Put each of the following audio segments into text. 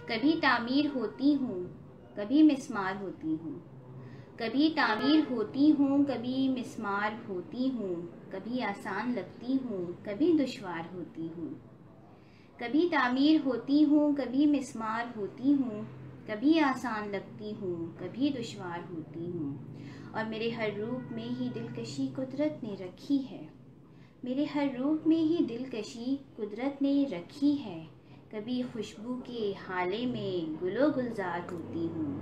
کبھی تعمیر ہوتی ہوں کبھی مسمار ہوتی ہوں، کبھی تعمیر ہوتی ہوں کبھی مسمار ہوتی ہوں، کبھی آسان لگتی ہوں کبھی دشوار ہوتی ہوں، کبھی تعمیر ہوتی ہوں کبھی مسمار ہوتی ہوں، کبھی آسان لگتی ہوں کبھی دشوار ہوتی ہوں، اور میرے ہر روپ میں ہی دلکشی قدرت نے رکھی ہے، میرے ہر روپ میں ہی دلکشی قدرت نے رکھی ہے، کبھی خوشبو کے حالے میں گل و گلزار ہوتی ہوں،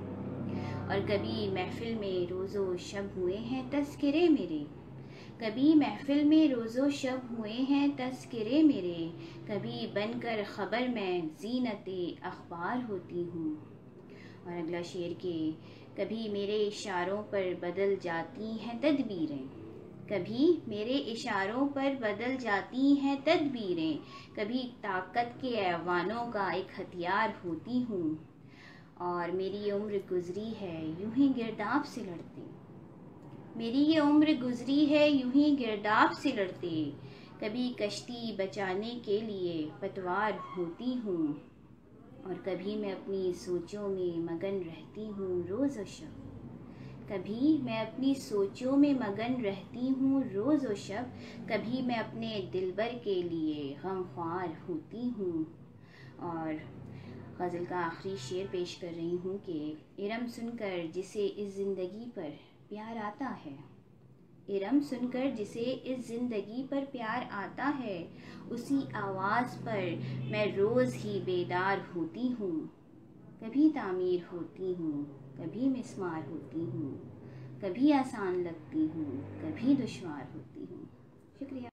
اور کبھی محفل میں روز و شب ہوئے ہیں تذکرے میرے، کبھی محفل میں روز و شب ہوئے ہیں تذکرے میرے، کبھی بن کر خبر میں زینت اخبار ہوتی ہوں، اور اگلا شعر کہ کبھی میرے اشاروں پر بدل جاتی ہیں تدبیریں، کبھی میرے اشاروں پر بدل جاتی ہیں تدبیریں، کبھی طاقت کے ایوانوں کا ایک ہتھیار ہوتی ہوں، اور میری یہ عمر گزری ہے یوں ہی گرداب سے لڑتے، میری یہ عمر گزری ہے یوں ہی گرداب سے لڑتے، کبھی کشتی بچانے کے لیے پتوار ہوتی ہوں، اور کبھی میں اپنی سوچوں میں مگن رہتی ہوں روز و شب، کبھی میں اپنی سوچوں میں مگن رہتی ہوں روز و شب، کبھی میں اپنے دلبر کے لیے غمخوار ہوتی ہوں، اور غزل کا آخری شعر پیش کر رہی ہوں کہ ارم سن کر جسے اس زندگی پر پیار آتا ہے، ارم سن کر جسے اس زندگی پر پیار آتا ہے، اسی آواز پر میں روز ہی بیدار ہوتی ہوں، کبھی تعمیر ہوتی ہوں کبھی مسمار ہوتی ہوں، کبھی آسان لگتی ہوں کبھی دشوار ہوتی ہوں۔ شکریہ۔